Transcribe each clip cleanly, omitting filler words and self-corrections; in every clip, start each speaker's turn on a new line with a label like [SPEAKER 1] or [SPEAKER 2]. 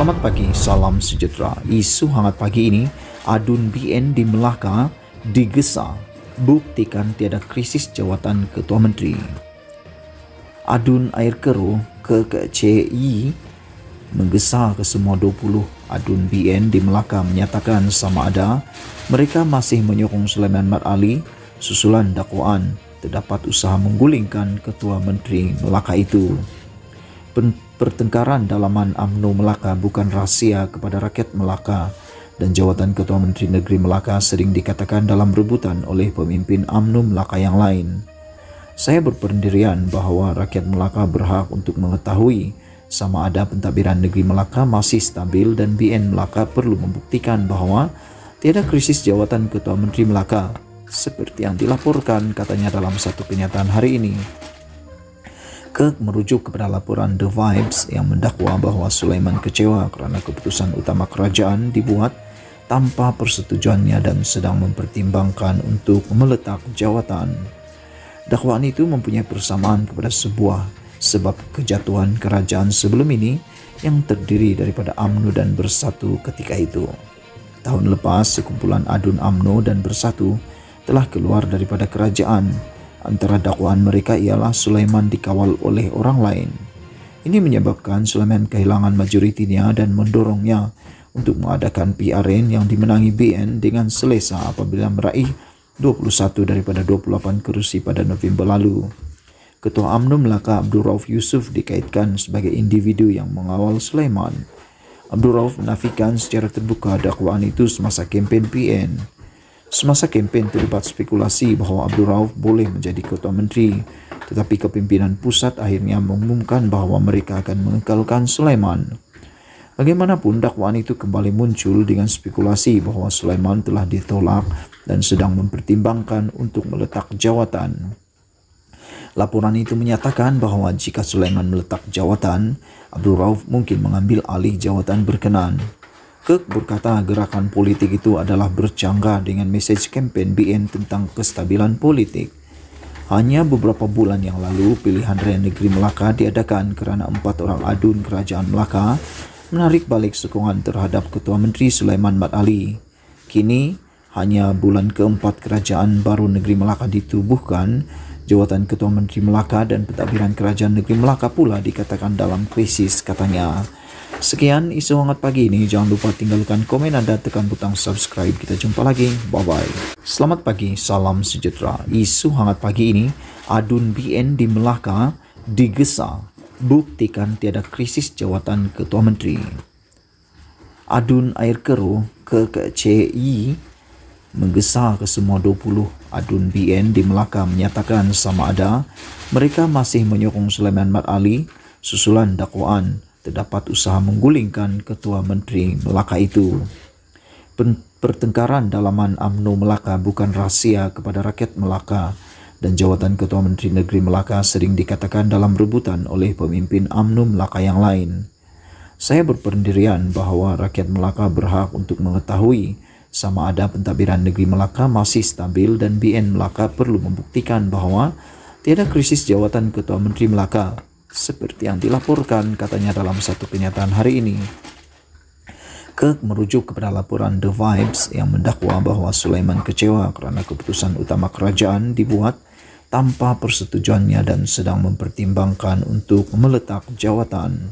[SPEAKER 1] Selamat pagi, salam sejahtera. Isu hangat pagi ini, adun BN di Melaka digesa, buktikan tiada krisis jawatan Ketua Menteri. Adun air keruh KKCI menggesa ke semua 20 adun BN di Melaka menyatakan sama ada mereka masih menyokong Sulaiman Mat Ali susulan dakwaan terdapat usaha menggulingkan Ketua Menteri Melaka itu. Pertengkaran dalaman UMNO Melaka bukan rahsia kepada rakyat Melaka dan jawatan Ketua Menteri Negeri Melaka sering dikatakan dalam rebutan oleh pemimpin UMNO Melaka yang lain. Saya berpendirian bahawa rakyat Melaka berhak untuk mengetahui sama ada pentadbiran Negeri Melaka masih stabil dan BN Melaka perlu membuktikan bahawa tiada krisis jawatan Ketua Menteri Melaka seperti yang dilaporkan katanya dalam satu kenyataan hari ini. Kirk merujuk kepada laporan The Vibes yang mendakwa bahawa Sulaiman kecewa kerana keputusan utama kerajaan dibuat tanpa persetujuannya dan sedang mempertimbangkan untuk meletak jawatan. Dakwaan itu mempunyai persamaan kepada sebuah sebab kejatuhan kerajaan sebelum ini yang terdiri daripada UMNO dan Bersatu ketika itu. Tahun lepas, sekumpulan adun UMNO dan Bersatu telah keluar daripada kerajaan. Antara dakwaan mereka ialah Sulaiman dikawal oleh orang lain. Ini menyebabkan Sulaiman kehilangan majoritinya dan mendorongnya untuk mengadakan PRN yang dimenangi BN dengan selesa apabila meraih 21 daripada 28 kerusi pada November lalu. Ketua UMNO Melaka Abdul Rauf Yusuf dikaitkan sebagai individu yang mengawal Sulaiman. Abdul Rauf menafikan secara terbuka dakwaan itu semasa kempen PN. Semasa kempen terlibat spekulasi bahawa Abdul Rauf boleh menjadi Ketua Menteri, tetapi kepimpinan pusat akhirnya mengumumkan bahawa mereka akan mengekalkan Sulaiman. Bagaimanapun, dakwaan itu kembali muncul dengan spekulasi bahawa Sulaiman telah ditolak dan sedang mempertimbangkan untuk meletak jawatan. Laporan itu menyatakan bahawa jika Sulaiman meletak jawatan, Abdul Rauf mungkin mengambil alih jawatan berkenaan. Kirk berkata gerakan politik itu adalah bercanggah dengan mesej kempen BN tentang kestabilan politik. Hanya beberapa bulan yang lalu, pilihan raya negeri Melaka diadakan kerana 4 orang adun kerajaan Melaka menarik balik sokongan terhadap Ketua Menteri Sulaiman Mat Ali. Kini, hanya bulan keempat kerajaan baru negeri Melaka ditubuhkan, jawatan Ketua Menteri Melaka dan pentadbiran kerajaan negeri Melaka pula dikatakan dalam krisis, katanya. Sekian isu hangat pagi ini. Jangan lupa tinggalkan komen anda, tekan butang subscribe. Kita jumpa lagi. Bye-bye. Selamat pagi, salam sejahtera. Isu hangat pagi ini, adun BN di Melaka digesa, buktikan tiada krisis jawatan Ketua Menteri. Adun air keruh KKCI menggesa ke semua 20 adun BN di Melaka menyatakan sama ada mereka masih menyokong Sulaiman Mat Ali susulan dakwaan terdapat usaha menggulingkan Ketua Menteri Melaka itu. Pertengkaran dalaman UMNO Melaka bukan rahsia kepada rakyat Melaka dan jawatan Ketua Menteri Negeri Melaka sering dikatakan dalam rebutan oleh pemimpin UMNO Melaka yang lain. Saya berpendirian bahawa rakyat Melaka berhak untuk mengetahui sama ada pentadbiran Negeri Melaka masih stabil dan BN Melaka perlu membuktikan bahawa tiada krisis jawatan Ketua Menteri Melaka seperti yang dilaporkan katanya dalam satu kenyataan hari ini. Kirk merujuk kepada laporan The Vibes yang mendakwa bahawa Sulaiman kecewa kerana keputusan utama kerajaan dibuat tanpa persetujuannya dan sedang mempertimbangkan untuk meletak jawatan.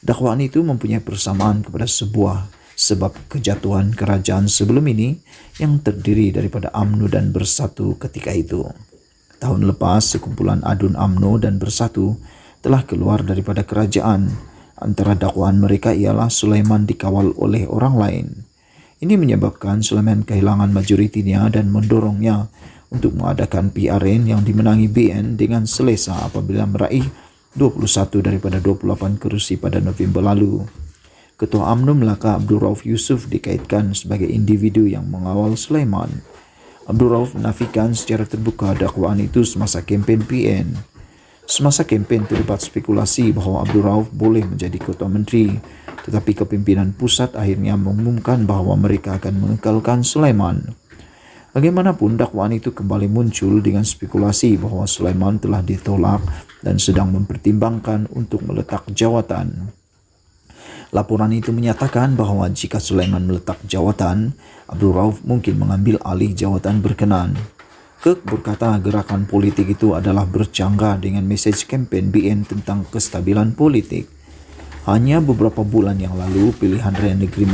[SPEAKER 1] Dakwaan itu mempunyai persamaan kepada sebuah sebab kejatuhan kerajaan sebelum ini yang terdiri daripada UMNO dan Bersatu ketika itu. Tahun lepas, sekumpulan adun UMNO dan Bersatu telah keluar daripada kerajaan. Antara dakwaan mereka ialah Sulaiman dikawal oleh orang lain. Ini menyebabkan Sulaiman kehilangan majoritinya dan mendorongnya untuk mengadakan PRN yang dimenangi BN dengan selesa apabila meraih 21 daripada 28 kerusi pada November lalu. Ketua UMNO Melaka Abdul Rauf Yusuf dikaitkan sebagai individu yang mengawal Sulaiman. Abdul Rauf menafikan secara terbuka dakwaan itu semasa kempen PN. Semasa kempen terlibat spekulasi bahawa Abdul Rauf boleh menjadi Ketua Menteri, tetapi kepimpinan pusat akhirnya mengumumkan bahawa mereka akan mengekalkan Sulaiman. Bagaimanapun, dakwaan itu kembali muncul dengan spekulasi bahawa Sulaiman telah ditolak dan sedang mempertimbangkan untuk meletak jawatan. Laporan itu menyatakan bahwa jika Sulaiman meletak jawatan, Abdul Rauf mungkin mengambil alih jawatan berkenan. Kirk berkata gerakan politik itu adalah bercanggah dengan mesej kempen BN tentang kestabilan politik. Hanya beberapa bulan yang lalu, pilihan Raya Negeri